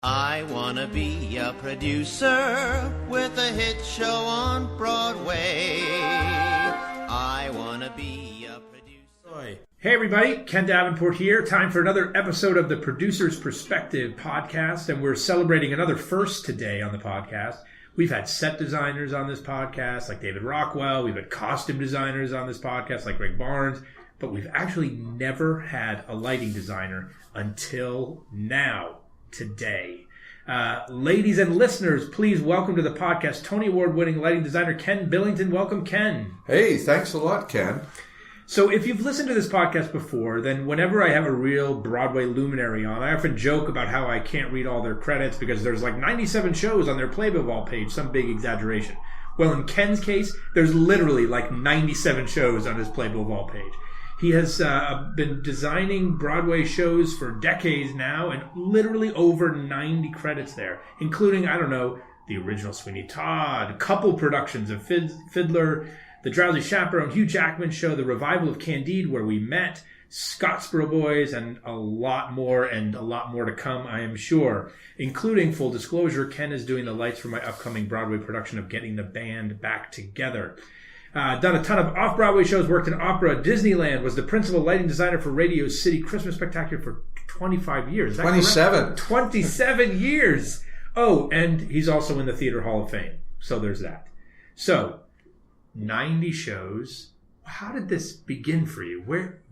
I wanna be a producer with a hit show on Broadway. I wanna be a producer. Hey everybody, Ken Davenport here. Time for another episode of the Producer's Perspective podcast, and we're celebrating another first today on the podcast. We've had set designers on this podcast like David Rockwell. We've had costume designers on this podcast like Greg Barnes, but we've actually never had a lighting designer until now. Today. Ladies and listeners, please welcome to the podcast Tony Award-winning lighting designer Ken Billington. Welcome, Ken. Hey, thanks a lot, Ken. So if you've listened to this podcast before, then whenever I have a real Broadway luminary on, I often joke about how I can't read all their credits because there's like 97 shows on their Playbill Vault page, some big exaggeration. Well, in Ken's case, there's literally like 97 shows on his Playbill Vault page. He has been designing Broadway shows for decades now and literally over 90 credits there, including, the original Sweeney Todd, a couple productions of Fiddler, The Drowsy Chaperone, Hugh Jackman's show, the revival of Candide, Where We Met, Scottsboro Boys, and a lot more to come, I am sure. Including, full disclosure, Ken is doing the lights for my upcoming Broadway production of Getting the Band Back Together. Done a ton of off-Broadway shows, worked in opera. Disneyland, was the principal lighting designer for Radio City Christmas Spectacular for 25 years. Is that 27. Correct? 27 years. Oh, and he's also in the Theater Hall of Fame. So there's that. So, 90 shows. How did this begin for you?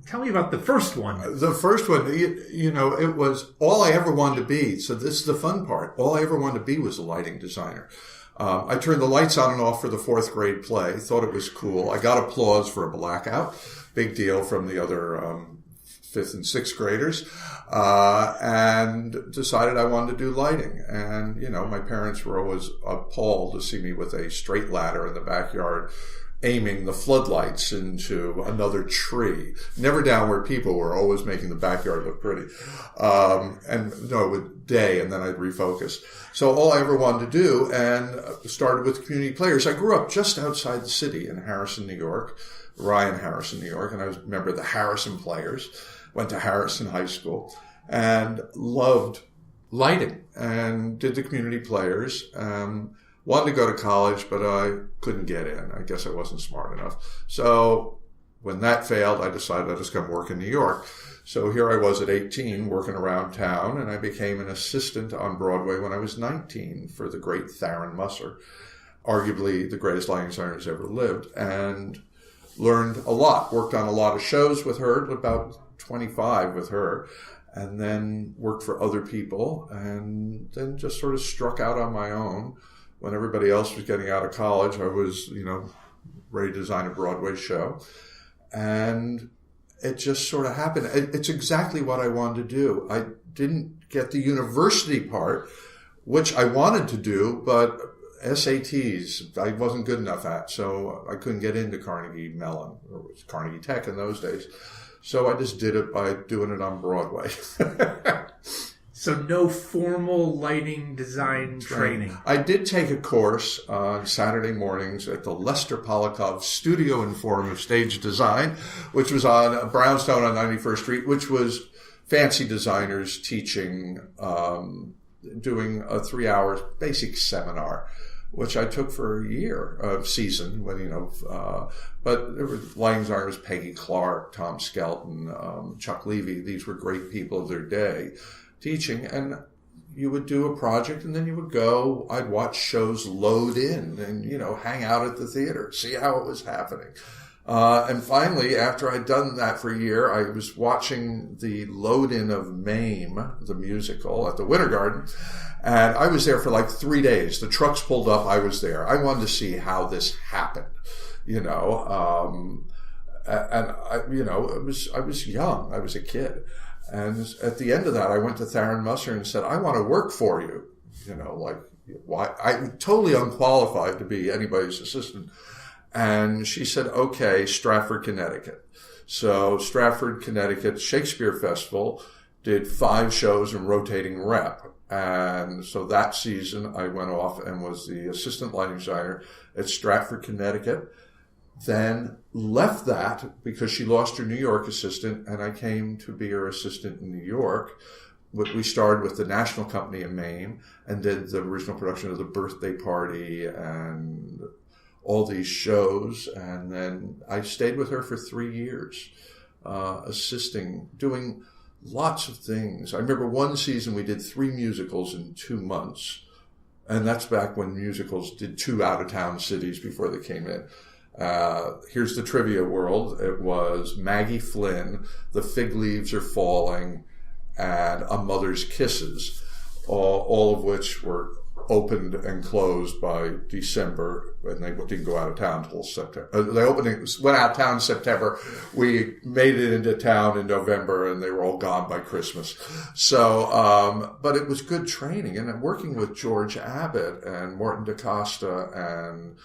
Tell me about the first one. The first one, it was all I ever wanted to be. So this is the fun part. All I ever wanted to be was a lighting designer. I turned the lights on and off for the fourth grade play. Thought it was cool. I got applause for a blackout. Big deal from the other fifth and sixth graders. And decided I wanted to do lighting. And, my parents were always appalled to see me with a straight ladder in the backyard aiming the floodlights into another tree. Never down where people were, always making the backyard look pretty. With day, and then I'd refocus. So all I ever wanted to do, and started with community players. I grew up just outside the city in Harrison, New York, Ryan, Harrison, New York, and I was a member of the Harrison Players. Went to Harrison High School, and loved lighting, and did the community players. Wanted to go to college, but I couldn't get in. I guess I wasn't smart enough. So when that failed, I decided I'd just come work in New York. So here I was at 18 working around town, and I became an assistant on Broadway when I was 19 for the great Theron Musser, arguably the greatest lighting designer who's ever lived, and learned a lot. Worked on a lot of shows with her, about 25 with her, and then worked for other people, and then just sort of struck out on my own. When everybody else was getting out of college, I was, ready to design a Broadway show. And it just sort of happened. It's exactly what I wanted to do. I didn't get the university part, which I wanted to do, but SATs I wasn't good enough at. So I couldn't get into Carnegie Mellon, or it was Carnegie Tech in those days. So I just did it by doing it on Broadway. So no formal lighting design training. I did take a course on Saturday mornings at the Lester Polakov Studio and Forum of Stage Design, which was on Brownstone on 91st Street, which was fancy designers teaching, doing a 3-hour basic seminar, which I took for a year of season when, but there were lighting designers, Peggy Clark, Tom Skelton, Chuck Levy. These were great people of their day teaching, and you would do a project and then you would go, I'd watch shows load in and, hang out at the theater, see how it was happening. And finally, after I'd done that for a year, I was watching the load in of Mame, the musical, at the Winter Garden. And I was there for like 3 days. The trucks pulled up. I was there. I wanted to see how this happened, and I was young. I was a kid. And at the end of that, I went to Theron Musser and said, I want to work for you. Why? I'm totally unqualified to be anybody's assistant. And she said, okay, Stratford, Connecticut. So Stratford, Connecticut Shakespeare Festival did 5 shows in rotating rep. And so that season I went off and was the assistant lighting designer at Stratford, Connecticut. Then left that because she lost her New York assistant, and I came to be her assistant in New York. we started with the National Company in Maine and did the original production of The Birthday Party and all these shows. And then I stayed with her for 3 years, assisting, doing lots of things. I remember one season we did 3 musicals in 2 months. And that's back when musicals did 2 out-of-town cities before they came in. Here's the trivia world. It was Maggie Flynn, The Fig Leaves Are Falling, and A Mother's Kisses, all of which were opened and closed by December, and they didn't go out of town until September. Went out of town in September. We made it into town in November, and they were all gone by Christmas. So, but it was good training, and working with George Abbott and Morton DaCosta and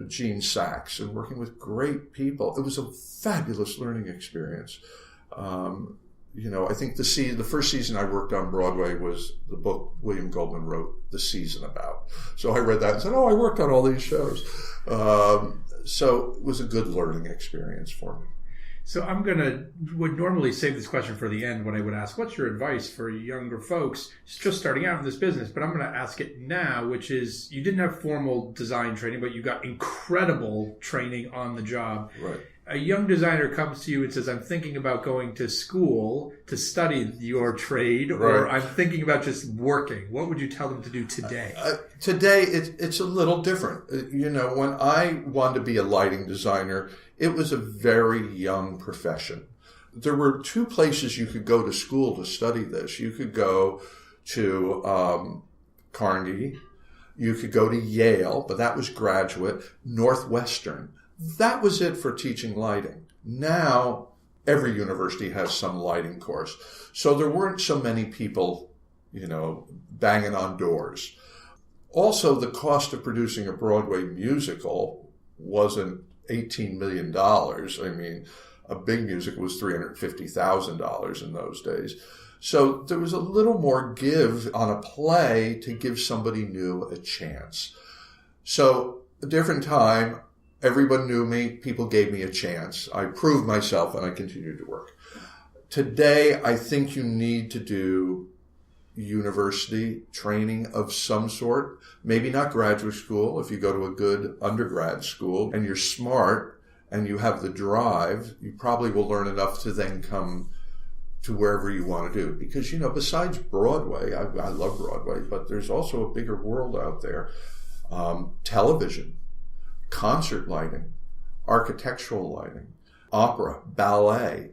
Gene Sachs, and working with great people. It was a fabulous learning experience. I think the first season I worked on Broadway was the book William Goldman wrote, The Season About. So I read that and said, I worked on all these shows. So it was a good learning experience for me. So would normally save this question for the end when I would ask, what's your advice for younger folks just starting out in this business? But I'm going to ask it now, which is, you didn't have formal design training, but you got incredible training on the job. Right. A young designer comes to you and says, I'm thinking about going to school to study your trade, or right. I'm thinking about just working. What would you tell them to do today? Today, it's a little different. When I wanted to be a lighting designer, it was a very young profession. There were 2 places you could go to school to study this. You could go to Carnegie. You could go to Yale, but that was graduate. Northwestern. That was it for teaching lighting. Now, every university has some lighting course. So there weren't so many people, banging on doors. Also, the cost of producing a Broadway musical wasn't $18 million. I mean, a big musical was $350,000 in those days. So there was a little more give on a play to give somebody new a chance. So a different time, everyone knew me. People gave me a chance. I proved myself, and I continued to work. Today, I think you need to do university training of some sort. Maybe not graduate school. If you go to a good undergrad school and you're smart and you have the drive, you probably will learn enough to then come to wherever you want to do. Because, besides Broadway, I love Broadway, but there's also a bigger world out there. Television. Concert lighting, architectural lighting, opera, ballet.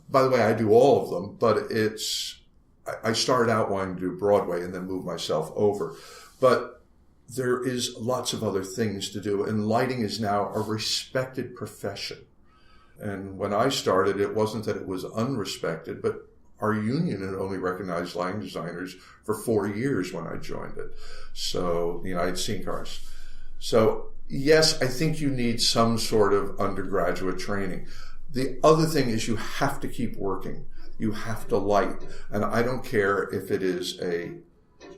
By the way, I do all of them, but I started out wanting to do Broadway and then moved myself over. But there is lots of other things to do, and lighting is now a respected profession. And when I started, it wasn't that it was unrespected, but our union had only recognized lighting designers for 4 years when I joined it. So, the United Scene Cars. So, yes, I think you need some sort of undergraduate training. The other thing is you have to keep working. You have to light. And I don't care if it is a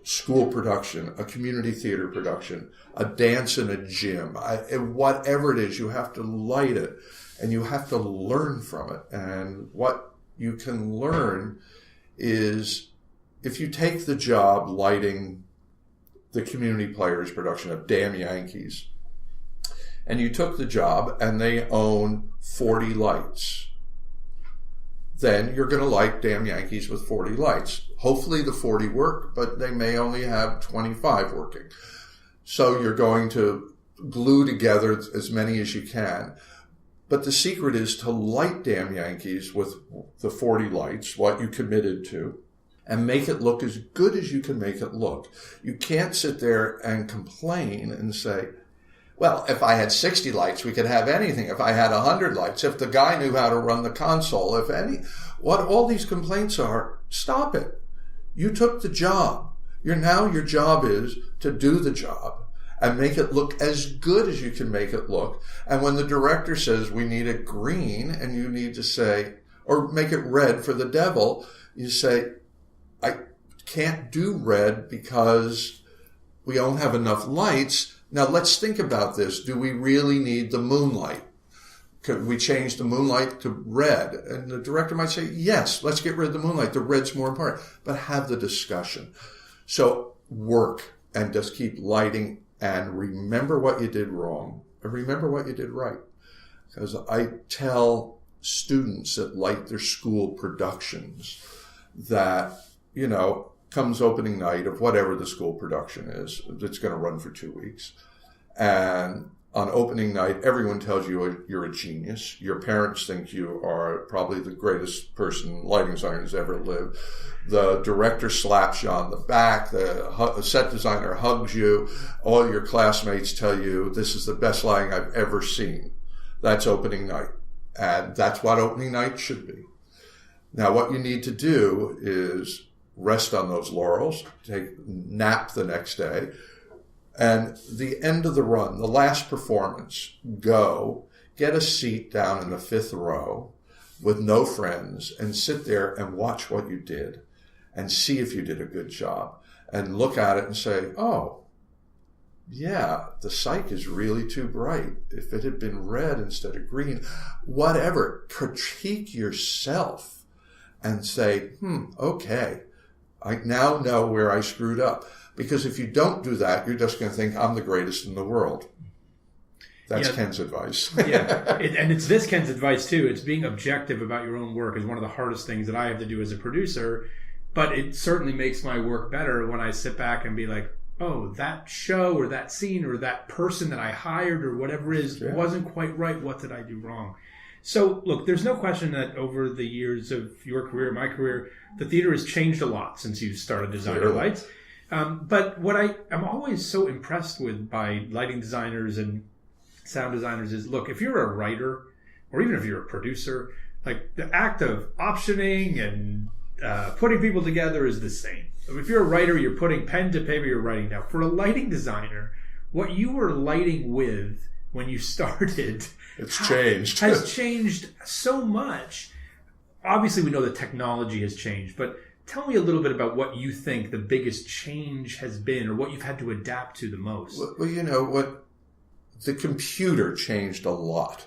school production, a community theater production, a dance in a gym, whatever it is, you have to light it and you have to learn from it. And what you can learn is, if you take the job lighting the Community Players production of Damn Yankees, and you took the job and they own 40 lights, then you're going to light Damn Yankees with 40 lights. Hopefully the 40 work, but they may only have 25 working. So you're going to glue together as many as you can. But the secret is to light Damn Yankees with the 40 lights, what you committed to, and make it look as good as you can make it look. You can't sit there and complain and say, well, if I had 60 lights, we could have anything. If I had 100 lights, if the guy knew how to run the console, what all these complaints are, stop it. You took the job. Your job is to do the job and make it look as good as you can make it look. And when the director says we need it green, and you need to say, or make it red for the devil, you say, I can't do red because we don't have enough lights. Now let's think about this. Do we really need the moonlight? Could we change the moonlight to red? And the director might say, yes, let's get rid of the moonlight. The red's more important. But have the discussion. So work and just keep lighting and remember what you did wrong and remember what you did right. Because I tell students that light their school productions that, comes opening night of whatever the school production is, that's going to run for 2 weeks. And on opening night, everyone tells you you're a genius. Your parents think you are probably the greatest lighting designer who's ever lived. The director slaps you on the back. The set designer hugs you. All your classmates tell you, this is the best lighting I've ever seen. That's opening night. And that's what opening night should be. Now, what you need to do is rest on those laurels, nap the next day, and the end of the run, the last performance, go, get a seat down in the 5th row with no friends and sit there and watch what you did and see if you did a good job and look at it and say, oh, yeah, the cyc is really too bright. If it had been red instead of green, whatever, critique yourself and say, okay, I now know where I screwed up. Because if you don't do that, you're just going to think, I'm the greatest in the world. That's Ken's advice. And it's this Ken's advice, too. It's being objective about your own work is one of the hardest things that I have to do as a producer. But it certainly makes my work better when I sit back and be like, oh, that show or that scene or that person that I hired or whatever it is wasn't quite right. What did I do wrong? So, look, there's no question that over the years of your career, my career, the theater has changed a lot since you started designing lights. But what I'm always so impressed with by lighting designers and sound designers is, look, if you're a writer or even if you're a producer, like the act of optioning and putting people together is the same. If you're a writer, you're putting pen to paper, you're writing down. For a lighting designer, what you were lighting with when you started has changed so much. Obviously, we know that technology has changed, but tell me a little bit about what you think the biggest change has been or what you've had to adapt to the most. Well, the computer changed a lot.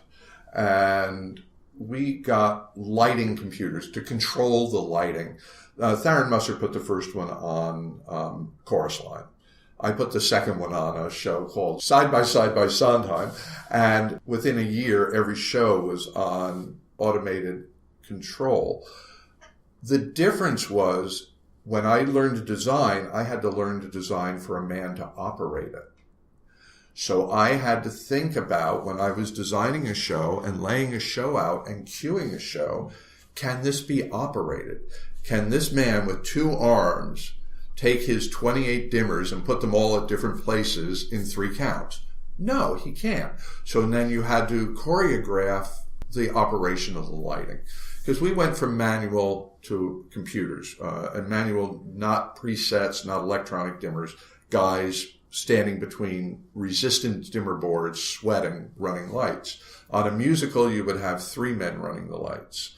And we got lighting computers to control the lighting. Theron Musser put the first one on Chorus Line. I put the second one on a show called Side by Side by Sondheim. And within a year, every show was on automated control. The difference was when I learned to design, I had to learn to design for a man to operate it. So I had to think about when I was designing a show and laying a show out and cueing a show, can this be operated? Can this man with 2 arms take his 28 dimmers and put them all at different places in 3 counts? No, he can't. So then you had to choreograph the operation of the lighting. Because we went from manual to computers, and manual, not presets, not electronic dimmers, guys standing between resistant dimmer boards, sweating, running lights. On a musical, you would have 3 men running the lights.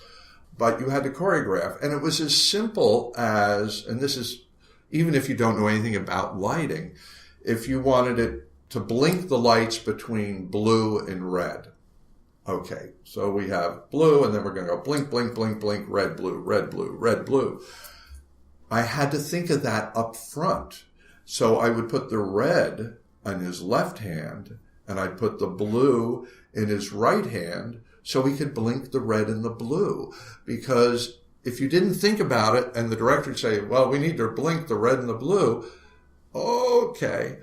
But you had to choreograph. And it was as simple as, and this is, even if you don't know anything about lighting, if you wanted it to blink the lights between blue and red. Okay, so we have blue, and then we're going to go blink, blink, blink, blink, red, blue, red, blue, red, blue. I had to think of that up front. So I would put the red on his left hand, and I'd put the blue in his right hand so he could blink the red and the blue. Because if you didn't think about it, and the director would say, well, we need to blink the red and the blue, okay.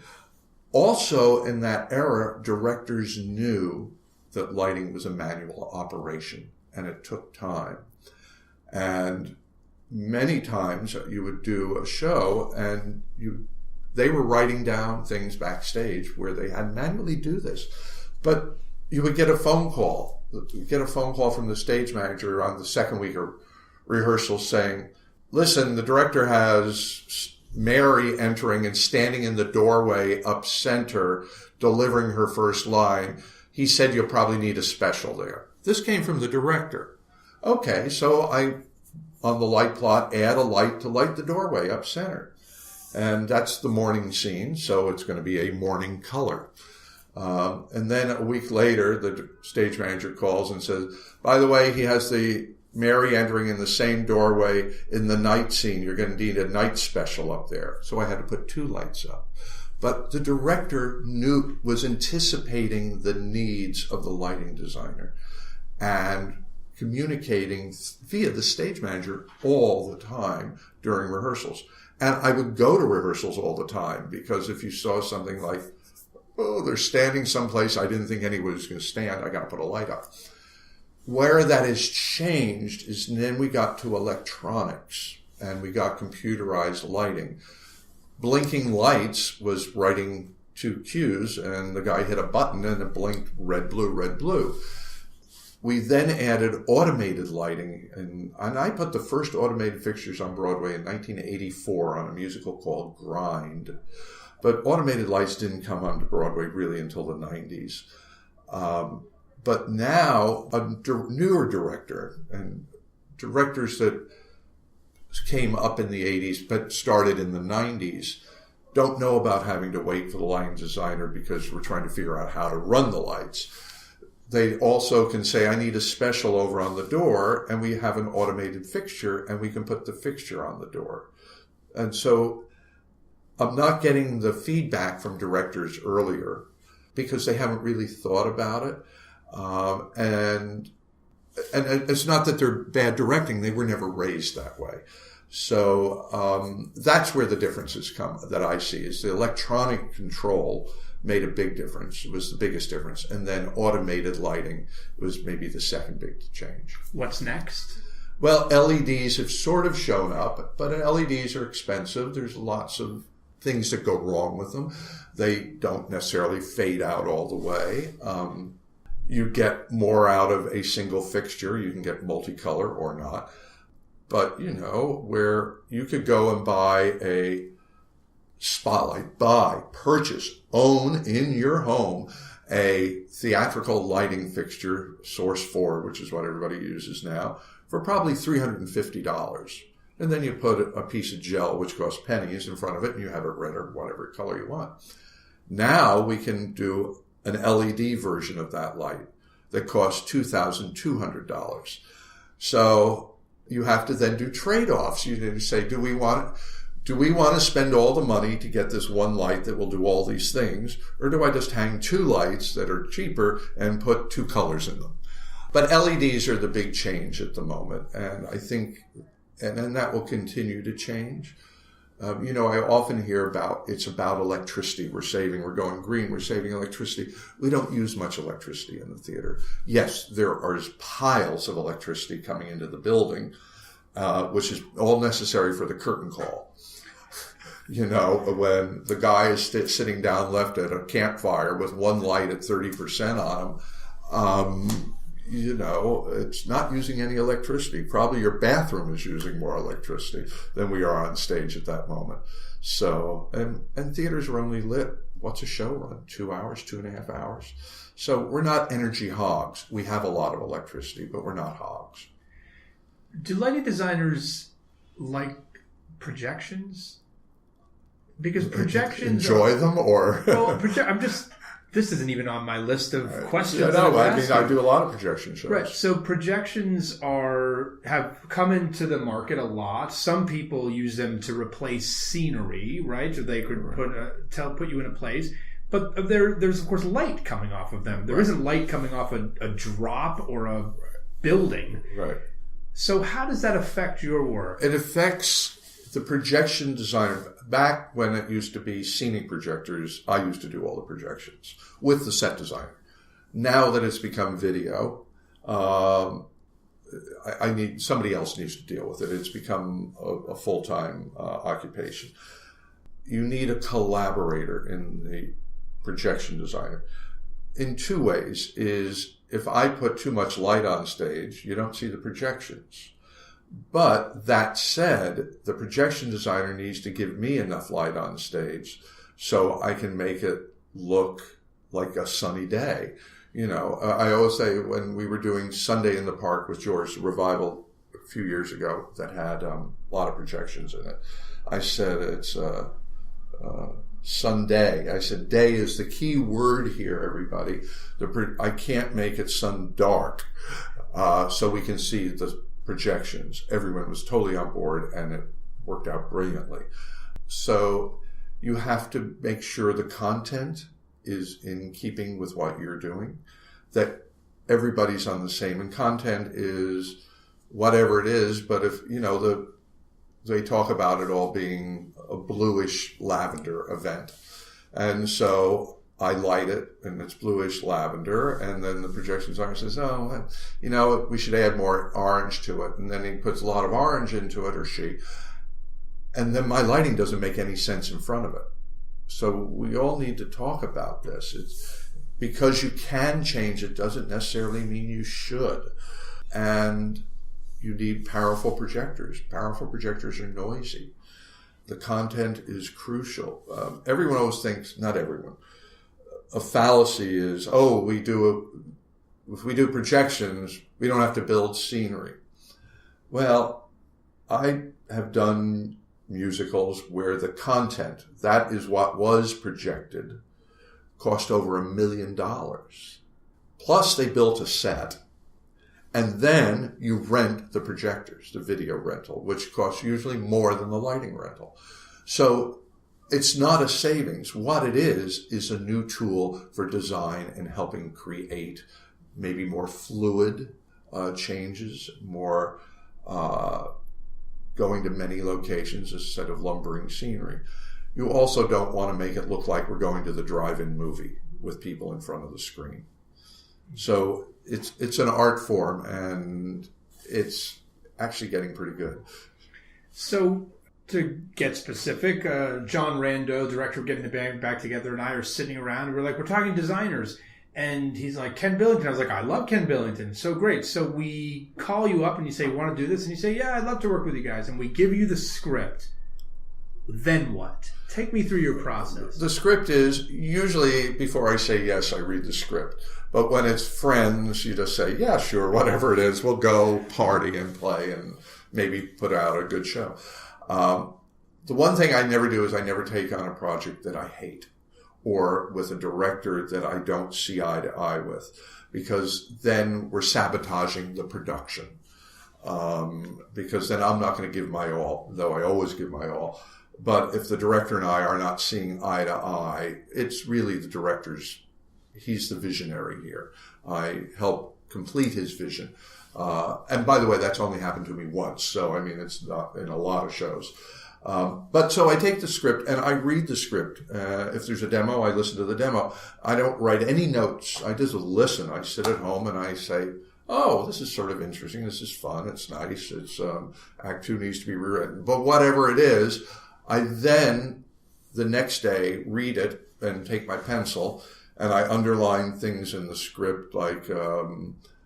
Also, in that era, directors knew that lighting was a manual operation, and it took time. And many times you would do a show, and they were writing down things backstage where they had manually do this. But you would get a phone call. You get a phone call from the stage manager on the second week of rehearsal saying, listen, the director has Mary entering and standing in the doorway up center, delivering her first line. He said you'll probably need a special there. This came from the director. Okay, so I, on the light plot, add a light to light the doorway up center. And that's the morning scene, so it's going to be a morning color. And then a week later, the stage manager calls and says, by the way, he has the Mary entering in the same doorway in the night scene. You're going to need a night special up there. So I had to put 2 lights up. But the director was anticipating the needs of the lighting designer and communicating via the stage manager all the time during rehearsals. And I would go to rehearsals all the time, because if you saw something like, oh, they're standing someplace I didn't think anyone was going to stand, I got to put a light up. Where that has changed is then we got to electronics and we got computerized lighting. Blinking lights was writing 2 cues, and the guy hit a button and it blinked red, blue, red, blue. We then added automated lighting, and I put the first automated fixtures on Broadway in 1984 on a musical called Grind. But automated lights didn't come onto Broadway really until the 90s. But now a newer director, and directors that came up in the 80s but started in the 90s, don't know about having to wait for the lighting designer because we're trying to figure out how to run the lights. They also can say, I need a special over on the door, and we have an automated fixture, and we can put the fixture on the door. And so I'm not getting the feedback from directors earlier because they haven't really thought about it. And it's not that they're bad directing. They were never raised that way. So that's where the differences come that I see, is the electronic control made a big difference. It was the biggest difference. And then automated lighting was maybe the second big change. What's next? Well, LEDs have sort of shown up, but LEDs are expensive. There's lots of things that go wrong with them. They don't necessarily fade out all the way. You get more out of a single fixture. You can get multicolor or not. But, where you could go and buy a spotlight, purchase, own in your home a theatrical lighting fixture, Source 4, which is what everybody uses now, for probably $350. And then you put a piece of gel, which costs pennies, in front of it, and you have it red or whatever color you want. Now we can do an LED version of that light that costs $2,200. So you have to then do trade-offs. You need to say, do we want to spend all the money to get this one light that will do all these things, or do I just hang 2 lights that are cheaper and put 2 colors in them? But LEDs are the big change at the moment, and I think, and that will continue to change. I often hear it's about electricity. We're going green, we're saving electricity. We don't use much electricity in the theater. Yes, there are piles of electricity coming into the building, which is all necessary for the curtain call. When the guy is sitting down left at a campfire with one light at 30% on him, it's not using any electricity. Probably your bathroom is using more electricity than we are on stage at that moment. So, and theaters are only lit. What's a show run? 2 hours, 2.5 hours. So we're not energy hogs. We have a lot of electricity, but we're not hogs. Do lighting designers like projections? Because projections enjoy them, or this isn't even on my list of questions. I do a lot of projection shows. Right. So projections have come into the market a lot. Some people use them to replace scenery, right? So they could put you in a place. But there's of course light coming off of them. There isn't light coming off a drop or a building. Right. So how does that affect your work? It affects the projection designer. Back when it used to be scenic projectors, I used to do all the projections with the set designer. Now that it's become video, somebody else needs to deal with it. It's become a full-time occupation. You need a collaborator in the projection designer in 2 ways. Is if I put too much light on stage, you don't see the projections. But that said, the projection designer needs to give me enough light on stage so I can make it look like a sunny day. I always say, when we were doing Sunday in the Park with George, the revival a few years ago that had a lot of projections in it, I said it's Sunday. I said, day is the key word here, everybody. I can't make it sun dark, so we can see the projections. Everyone was totally on board, and it worked out brilliantly. So you have to make sure the content is in keeping with what you're doing, that everybody's on the same. And content is whatever it is, but if, they talk about it all being a bluish lavender event. And so I light it, and it's bluish lavender, and then the projection designer says, we should add more orange to it. And then he puts a lot of orange into it, or she. And then my lighting doesn't make any sense in front of it. So we all need to talk about this. It's because you can change it doesn't necessarily mean you should. And you need powerful projectors. Powerful projectors are noisy. The content is crucial. Everyone always thinks, not everyone, a fallacy is, if we do projections, we don't have to build scenery. Well, I have done musicals where the content, that is what was projected, cost over $1 million. Plus they built a set. And then you rent the projectors, the video rental, which costs usually more than the lighting rental. So it's not a savings. What it is a new tool for design and helping create maybe more fluid changes, more going to many locations instead of lumbering scenery. You also don't want to make it look like we're going to the drive-in movie with people in front of the screen. So it's an art form, and it's actually getting pretty good. So to get specific, John Rando, director of Getting the Band Back Together, and I are sitting around, and we're talking designers. And he's like, Ken Billington. I was like, I love Ken Billington. So great. So we call you up and you say, want to do this? And you say, yeah, I'd love to work with you guys. And we give you the script. Then what? Take me through your process. The script is usually, before I say yes, I read the script. But when it's friends, you just say, yeah, sure, whatever it is, we'll go party and play and maybe put out a good show. The one thing I never do is I never take on a project that I hate, or with a director that I don't see eye to eye with, because then we're sabotaging the production. Because then I'm not going to give my all, though I always give my all. But if the director and I are not seeing eye to eye, it's really the director's, he's the visionary here. I help complete his vision. And by the way, that's only happened to me once. So, it's not in a lot of shows. But so I take the script and I read the script. If there's a demo, I listen to the demo. I don't write any notes. I just listen. I sit at home and I say, oh, this is sort of interesting. This is fun. It's nice. It's Act 2 needs to be rewritten. But whatever it is, I then, the next day, read it and take my pencil and I underline things in the script like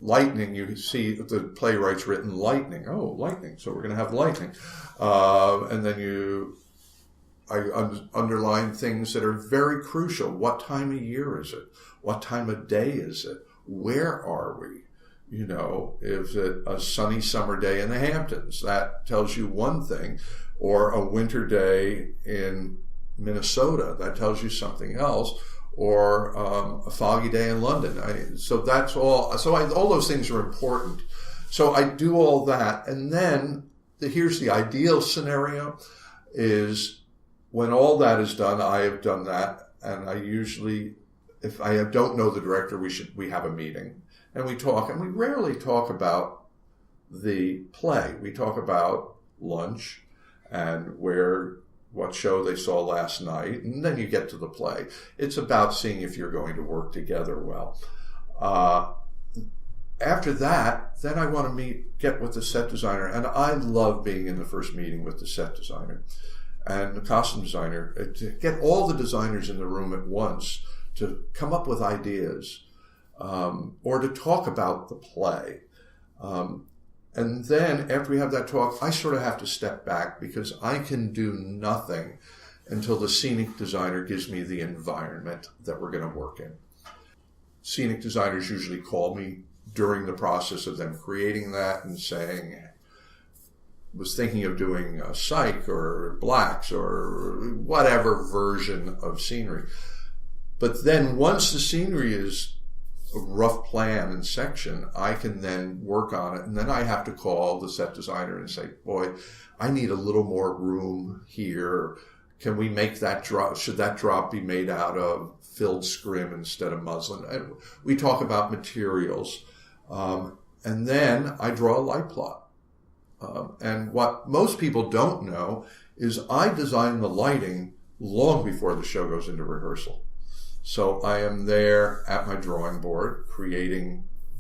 lightning. You see the playwright's written lightning. Oh, lightning. So we're going to have lightning. And then I underline things that are very crucial. What time of year is it? What time of day is it? Where are we? Is it a sunny summer day in the Hamptons? That tells you one thing. Or a winter day in Minnesota. That tells you something else. Or a foggy day in London. So that's all. So all those things are important. So I do all that. And then here's the ideal scenario is when all that is done, I have done that. And I usually, if I don't know the director, we have a meeting. And we talk, and we rarely talk about the play. We talk about lunch and what show they saw last night, and then you get to the play. It's about seeing if you're going to work together well. After that, then I want to get with the set designer, and I love being in the first meeting with the set designer and the costume designer, to get all the designers in the room at once to come up with ideas. Or to talk about the play. And then after we have that talk, I sort of have to step back because I can do nothing until the scenic designer gives me the environment that we're going to work in. Scenic designers usually call me during the process of them creating that and saying, was thinking of doing Psych or Blacks or whatever version of scenery. But then once the scenery is a rough plan and section, I can then work on it. And then I have to call the set designer and say, boy, I need a little more room here. Can we make that drop? Should that drop be made out of filled scrim instead of muslin? And we talk about materials. And then I draw a light plot. And what most people don't know is I design the lighting long before the show goes into rehearsal. So I am there at my drawing board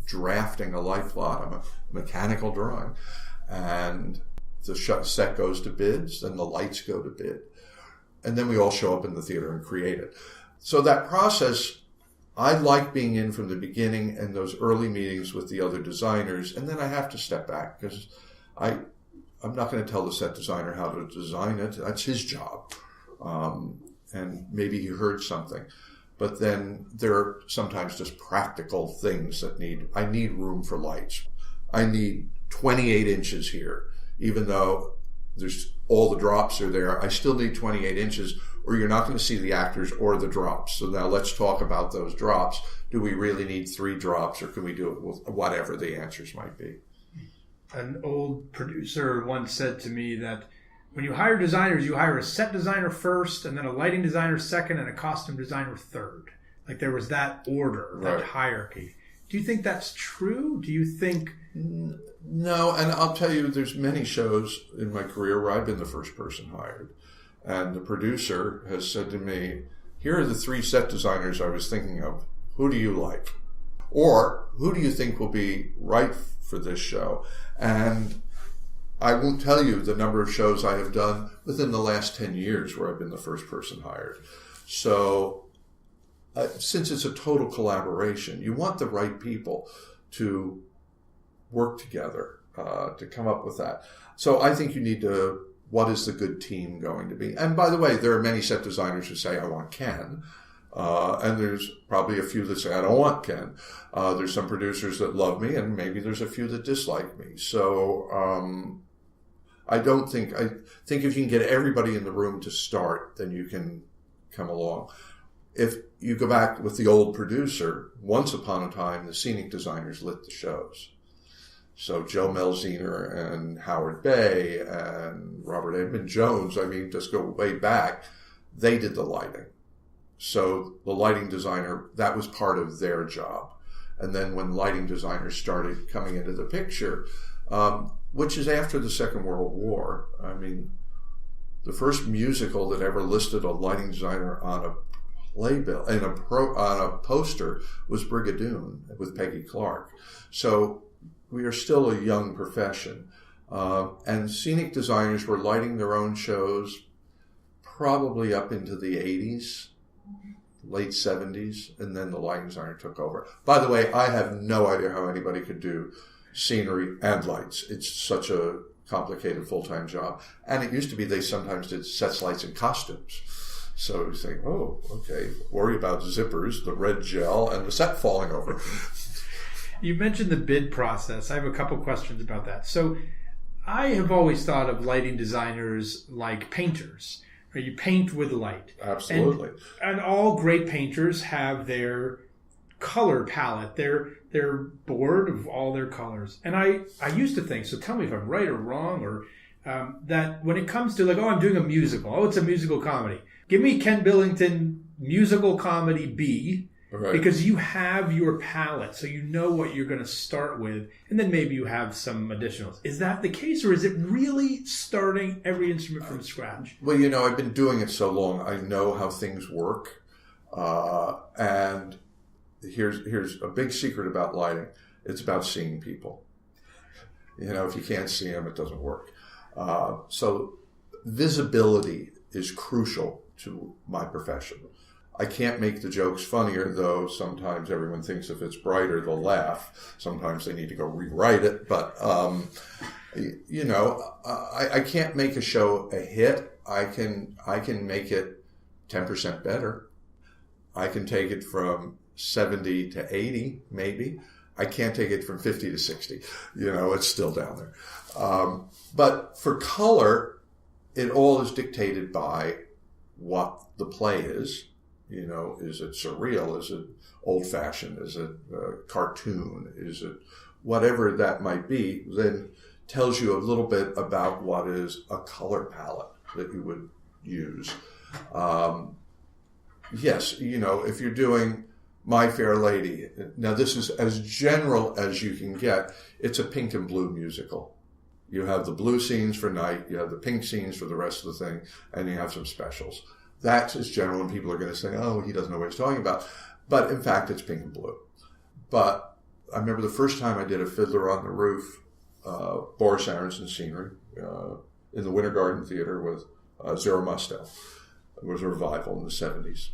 drafting a light plot. I'm a mechanical drawing. And the set goes to bids, and the lights go to bid. And then we all show up in the theater and create it. So that process, I like being in from the beginning and those early meetings with the other designers. And then I have to step back because I'm not going to tell the set designer how to design it. That's his job. And maybe he heard something. But then there are sometimes just practical things I need room for lights. I need 28 inches here. Even though there's all the drops are there, I still need 28 inches or you're not going to see the actors or the drops. So now let's talk about those drops. Do we really need 3 drops or can we do it with whatever the answers might be? An old producer once said to me that when you hire designers, you hire a set designer first, and then a lighting designer second, and a costume designer third. Like there was that order, that hierarchy. Do you think that's true? Do you think... No, and I'll tell you, there's many shows in my career where I've been the first person hired. And the producer has said to me, here are the 3 set designers I was thinking of. Who do you like? Or who do you think will be right for this show? And I won't tell you the number of shows I have done within the last 10 years where I've been the first person hired. So since it's a total collaboration, you want the right people to work together to come up with that. So I think you need to, what is the good team going to be? And by the way, there are many set designers who say, I want Ken. And there's probably a few that say, I don't want Ken. There's some producers that love me, and maybe there's a few that dislike me. So I think if you can get everybody in the room to start, then you can come along. If you go back with the old producer, once upon a time, the scenic designers lit the shows. So Joe Melziner and Howard Bay and Robert Edmund Jones, just go way back, they did the lighting. So the lighting designer, that was part of their job. And then when lighting designers started coming into the picture, which is after the Second World War, the first musical that ever listed a lighting designer on a playbill and on a poster was Brigadoon with Peggy Clark. So we are still a young profession. And scenic designers were lighting their own shows probably up into the 80s. Late 70s, and then the lighting designer took over. By the way, I have no idea how anybody could do scenery and lights. It's such a complicated full-time job. And it used to be they sometimes did sets, lights, and costumes. So you think, oh, okay, worry about zippers, the red gel, and the set falling over. You mentioned the bid process. I have a couple questions about that. So I have always thought of lighting designers like painters. You paint with light. Absolutely. And all great painters have their color palette. They're bored of all their colors. And I used to think, so tell me if I'm right or wrong, or that when it comes to I'm doing a musical. Oh, it's a musical comedy. Give me Ken Billington musical comedy B. Right. Because you have your palette, so you know what you're going to start with, and then maybe you have some additionals. Is that the case, or is it really starting every instrument from scratch? Well, I've been doing it so long, I know how things work. And here's a big secret about lighting. It's about seeing people. If you can't see them, it doesn't work. So visibility is crucial to my profession. I can't make the jokes funnier, though sometimes everyone thinks if it's brighter, they'll laugh. Sometimes they need to go rewrite it. But, I can't make a show a hit. I can make it 10% better. I can take it from 70 to 80, maybe. I can't take it from 50 to 60. It's still down there. But for color, it all is dictated by what the play is. Is it surreal? Is it old-fashioned? Is it cartoon? Is it whatever that might be? Then tells you a little bit about what is a color palette that you would use. Yes, if you're doing My Fair Lady, now this is as general as you can get. It's a pink and blue musical. You have the blue scenes for night, you have the pink scenes for the rest of the thing, and you have some specials. That's as general, and people are going to say, oh, he doesn't know what he's talking about. But in fact, it's pink and blue. But I remember the first time I did a Fiddler on the Roof, Boris Aronson scenery, in the Winter Garden Theater with Zero Mostel. It was a revival in the 70s.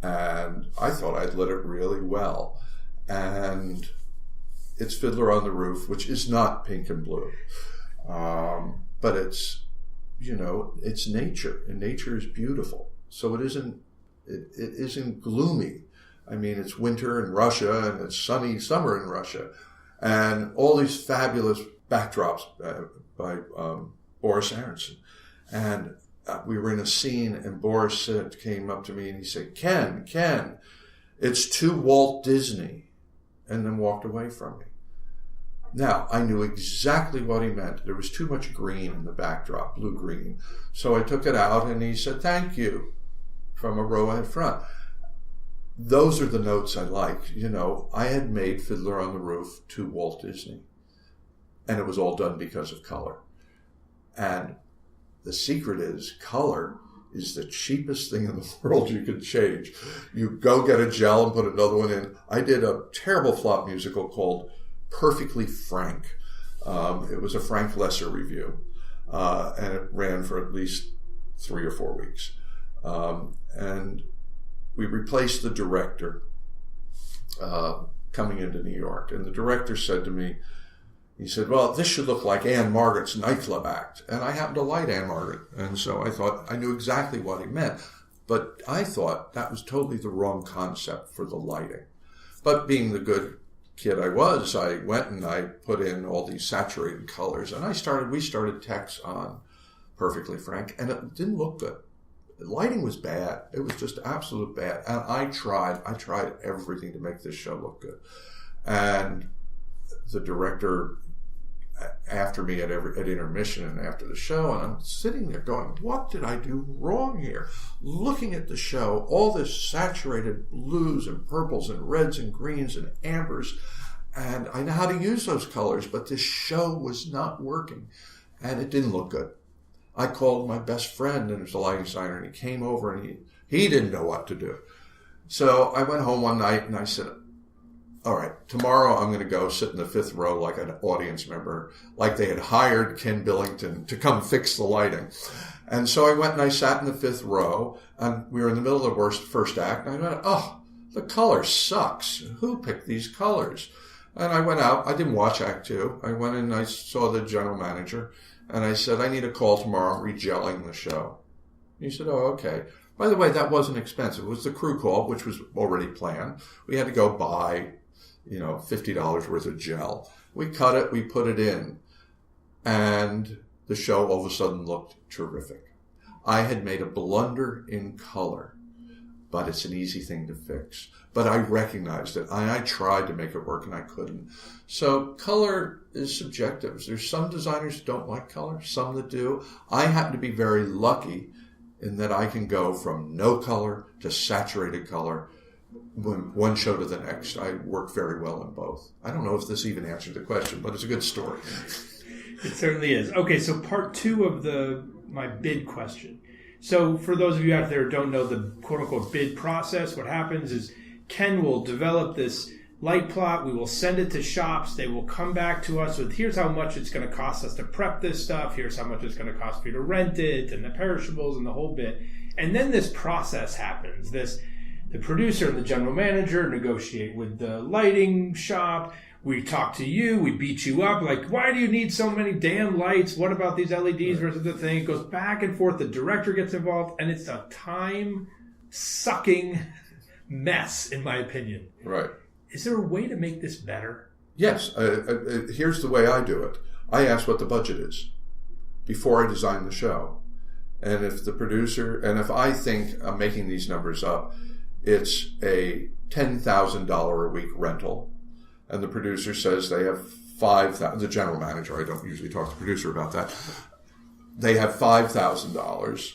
And I thought I'd lit it really well. And it's Fiddler on the Roof, which is not pink and blue. But it's, it's nature, and nature is beautiful. So it isn't gloomy. I mean, it's winter in Russia, and it's sunny summer in Russia. And all these fabulous backdrops by Boris Aronson. And we were in a scene, and Boris came up to me and he said, Ken, it's too Walt Disney, and then walked away from me. Now, I knew exactly what he meant. There was too much green in the backdrop, blue-green. So I took it out, and he said, thank you, from a row in front. Those are the notes I like. I had made Fiddler on the Roof to Walt Disney, and it was all done because of color. And the secret is color is the cheapest thing in the world you can change. You go get a gel and put another one in. I did a terrible flop musical called Perfectly Frank. It was a Frank Lesser review, and it ran for at least 3 or 4 weeks. And we replaced the director coming into New York. And the director said to me, he said, well, this should look like Anne Margaret's nightclub act. And I happened to like Anne Margaret. And so I thought I knew exactly what he meant. But I thought that was totally the wrong concept for the lighting. But being the good kid I was, I went and I put in all these saturated colors. And we started text on Perfectly Frank. And it didn't look good. The lighting was bad. It was just absolute bad. And I tried everything to make this show look good. And the director after me at intermission and after the show, and I'm sitting there going, what did I do wrong here? Looking at the show, all this saturated blues and purples and reds and greens and ambers, and I know how to use those colors, but this show was not working, and it didn't look good. I called my best friend, and it was a lighting designer, and he came over, and he didn't know what to do. So I went home one night, and I said, all right, tomorrow I'm going to go sit in the 5th row like an audience member, like they had hired Ken Billington to come fix the lighting. And so I went and I sat in the 5th row, and we were in the middle of the first act, and I went, oh, the color sucks. Who picked these colors? And I went out. I didn't watch Act 2. I went in and I saw the general manager, and I said, I need a call tomorrow. I'm regelling the show. He said, oh, okay. By the way, that wasn't expensive. It was the crew call, which was already planned. We had to go buy $50 worth of gel. We cut it, we put it in, and the show all of a sudden looked terrific. I had made a blunder in color, but it's an easy thing to fix. But I recognized it. I tried to make it work, and I couldn't. So color is subjective. There's some designers who don't like color, some that do. I happen to be very lucky in that I can go from no color to saturated color one show to the next. I work very well in both. I don't know if this even answered the question, but it's a good story. It certainly is. Okay, so part 2 of my bid question. So for those of you out there who don't know the quote-unquote bid process, what happens is Ken will develop this light plot. We will send it to shops. They will come back to us with, here's how much it's going to cost us to prep this stuff. Here's how much it's going to cost for you to rent it, and the perishables and the whole bit. And then this process happens. The producer and the general manager negotiate with the lighting shop. We talk to you. We beat you up. Like, why do you need so many damn lights? What about these LEDs versus the thing? It goes back and forth. The director gets involved, and it's a time-sucking mess, in my opinion. Right. Is there a way to make this better? Yes. Here's the way I do it. I ask what the budget is before I design the show. And if if I think I'm making these numbers up, it's a $10,000 a week rental, and the producer says they have $5,000, the general manager, I don't usually talk to the producer about that, they have $5,000,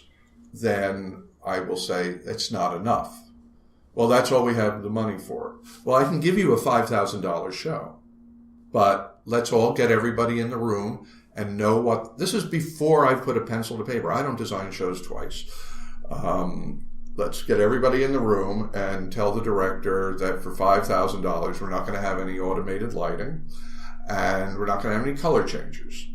then I will say it's not enough. Well, that's all we have the money for. Well, I can give you a $5,000 show, but let's all get everybody in the room and know what... This is before I put a pencil to paper. I don't design shows twice. Let's get everybody in the room and tell the director that for $5,000, we're not going to have any automated lighting, and we're not going to have any color changers.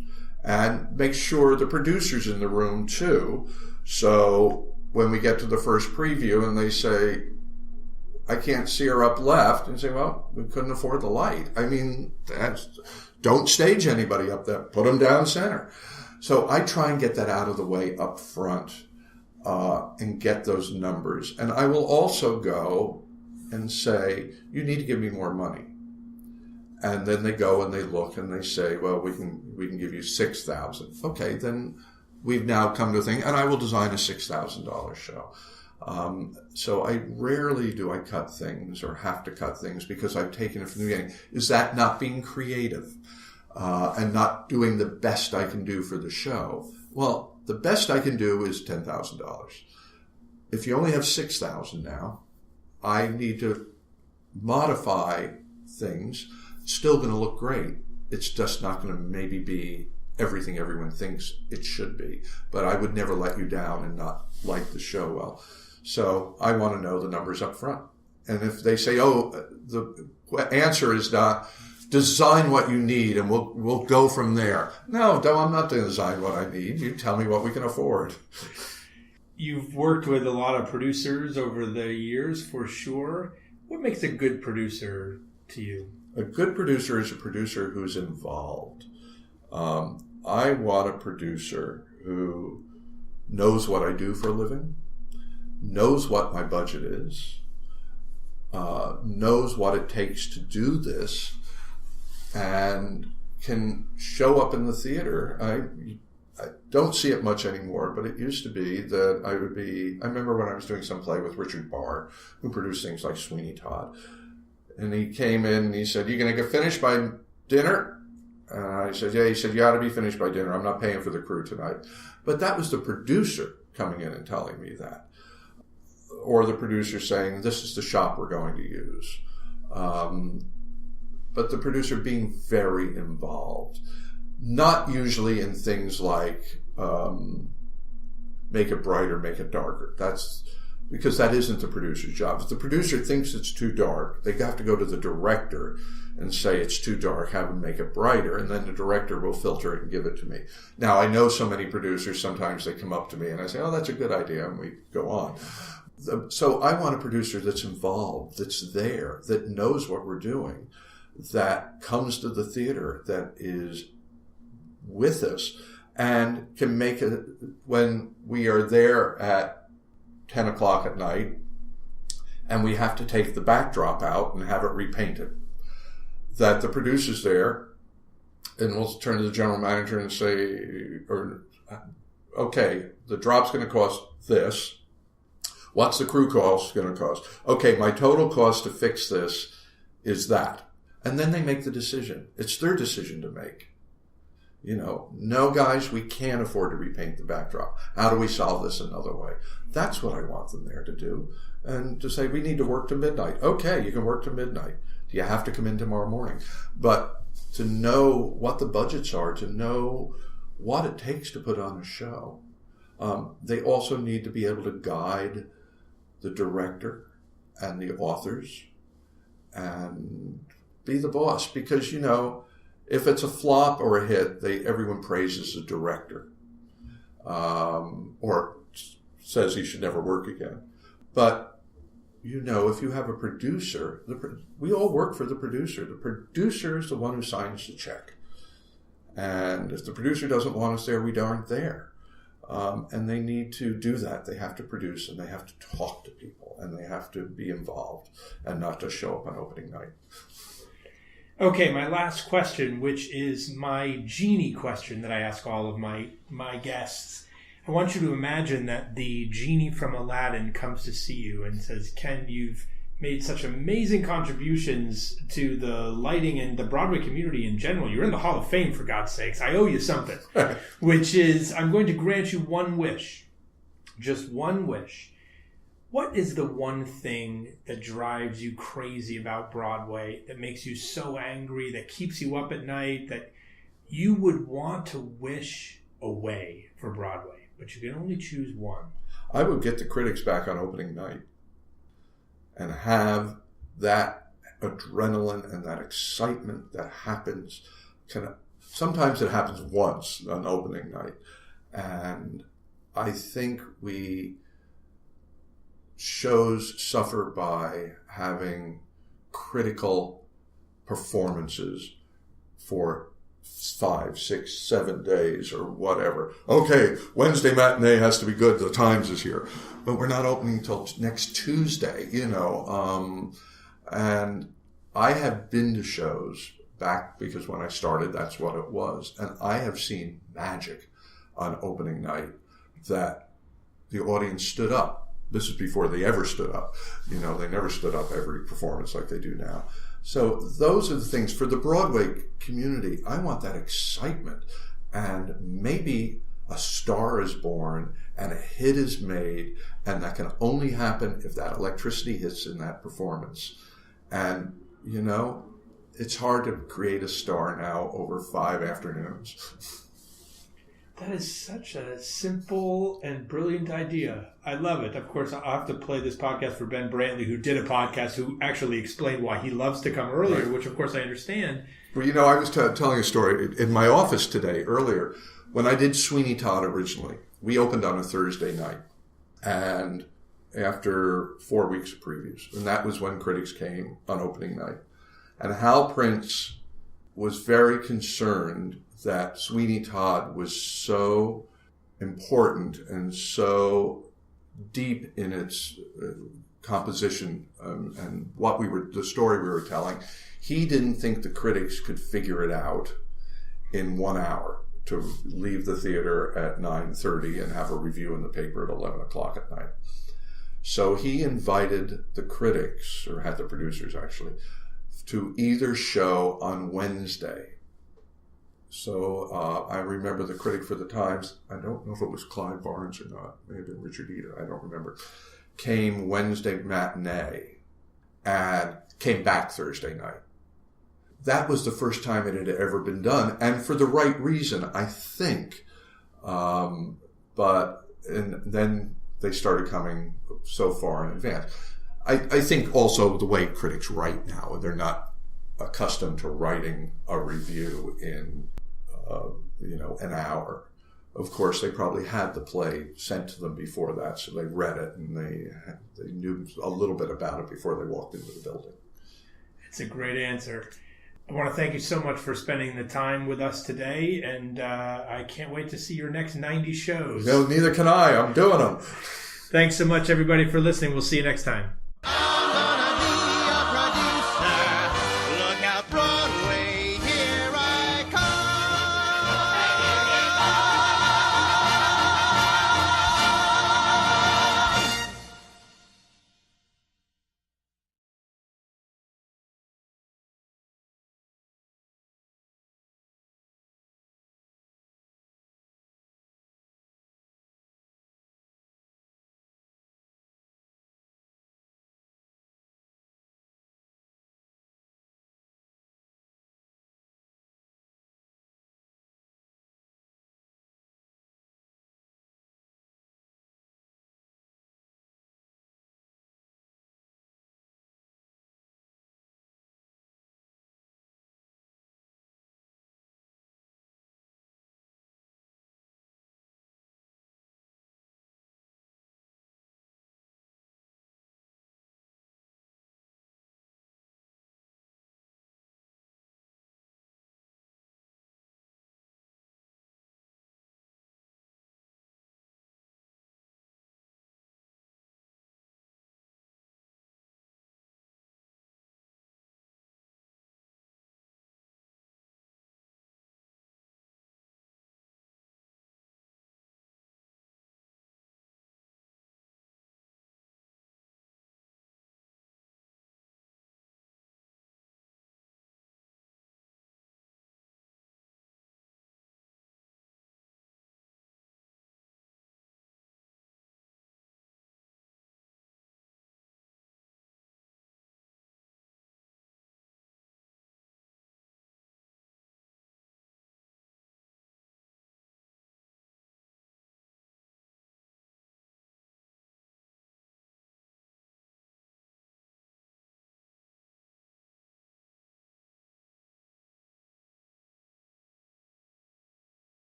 And make sure the producer's in the room, too. So when we get to the first preview and they say, I can't see her up left, and say, well, we couldn't afford the light. I mean, don't stage anybody up there. Put them down center. So I try and get that out of the way up front and get those numbers. And I will also go and say, you need to give me more money. And then they go and they look and they say, well, we can give you $6,000. Okay, then we've now come to a thing, and I will design a $6,000 show. So I rarely do I cut things or have to cut things because I've taken it from the beginning. Is that not being creative and not doing the best I can do for the show? Well, the best I can do is $10,000. If you only have $6,000 now, I need to modify things. It's still going to look great. It's just not going to maybe be everything everyone thinks it should be. But I would never let you down and not like the show well. So I want to know the numbers up front. And if they say, oh, the answer is not design what you need and we'll go from there. No, I'm not going to design what I need. You tell me what we can afford. You've worked with a lot of producers over the years, for sure. What makes a good producer to you? A good producer is a producer who's involved. I want a producer who knows what I do for a living, knows what my budget is, knows what it takes to do this, and can show up in the theater. I don't see it much anymore, but it used to be that I remember when I was doing some play with Richard Barr, who produced things like Sweeney Todd, and he came in and he said, you going to get finished by dinner? I said, yeah. He said, you ought to be finished by dinner. I'm not paying for the crew tonight. But that was the producer coming in and telling me that. Or the producer saying, this is the shop we're going to use. But the producer being very involved. Not usually in things like make it brighter, make it darker. That's because that isn't the producer's job. If the producer thinks it's too dark, they have to go to the director and say it's too dark, have him make it brighter, and then the director will filter it and give it to me. Now, I know so many producers, sometimes they come up to me and I say, oh, that's a good idea, and we go on. So I want a producer that's involved, that's there, that knows what we're doing, that comes to the theater, that is with us, and can make it when we are there at 10 o'clock at night and we have to take the backdrop out and have it repainted. That the producer's there and we'll turn to the general manager and say, okay, the drop's going to cost this. What's the crew cost going to cost? Okay, my total cost to fix this is that. And then they make the decision. It's their decision to make. No, guys, we can't afford to repaint the backdrop. How do we solve this another way? That's what I want them there to do. And to say, we need to work to midnight. Okay, you can work to midnight. Do you have to come in tomorrow morning? But to know what the budgets are, to know what it takes to put on a show. They also need to be able to guide the director and the authors and be the boss. Because, if it's a flop or a hit, everyone praises the director or says he should never work again. But, if you have a producer, we all work for the producer. The producer is the one who signs the check. And if the producer doesn't want us there, we aren't there. And they need to do that. They have to produce and they have to talk to people and they have to be involved and not just show up on opening night. Okay, my last question, which is my Genie question that I ask all of my guests. I want you to imagine that the genie from Aladdin comes to see you and says, Ken, you've made such amazing contributions to the lighting and the Broadway community in general. You're in the Hall of Fame, for God's sakes. I owe you something, which is I'm going to grant you one wish, just one wish. What is the one thing that drives you crazy about Broadway, that makes you so angry, that keeps you up at night, that you would want to wish away for Broadway? But you can only choose one. I would get the critics back on opening night and have that adrenaline and that excitement that happens. Sometimes it happens once on opening night. And I think shows suffer by having critical performances for 5, 6, 7 days or whatever. Okay, Wednesday matinee has to be good. The Times is here. But we're not opening until next Tuesday, And I have been to shows back, because when I started, that's what it was. And I have seen magic on opening night that the audience stood up. This is before they ever stood up. They never stood up every performance like they do now. So those are the things. For the Broadway community, I want that excitement. And maybe a star is born and a hit is made, and that can only happen if that electricity hits in that performance. And, it's hard to create a star now over 5 afternoons. That is such a simple and brilliant idea. I love it. Of course, I'll have to play this podcast for Ben Brantley, who did a podcast, who actually explained why he loves to come earlier, which, of course, I understand. Well, I was telling a story in my office today, earlier, when I did Sweeney Todd originally. We opened on a Thursday night, and after 4 weeks of previews. And that was when critics came on opening night. And Hal Prince was very concerned that Sweeney Todd was so important and so deep in its composition and the story we were telling. He didn't think the critics could figure it out in 1 hour to leave the theater at 9:30 and have a review in the paper at 11 o'clock at night. So he invited the critics, or had the producers actually, to either show on Wednesday. So I remember the critic for the Times, I don't know if it was Clive Barnes or not, maybe Richard Eder, I don't remember, came Wednesday matinee and came back Thursday night. That was the first time it had ever been done, and for the right reason, I think. And then they started coming so far in advance. I think also the way critics write now, they're not accustomed to writing a review in an hour. Of course, they probably had the play sent to them before that, so they read it and they knew a little bit about it before they walked into the building. It's a great answer. I want to thank you so much for spending the time with us today, and I can't wait to see your next 90 shows. No, neither can I. I'm doing them. Thanks so much, everybody, for listening. We'll see you next time.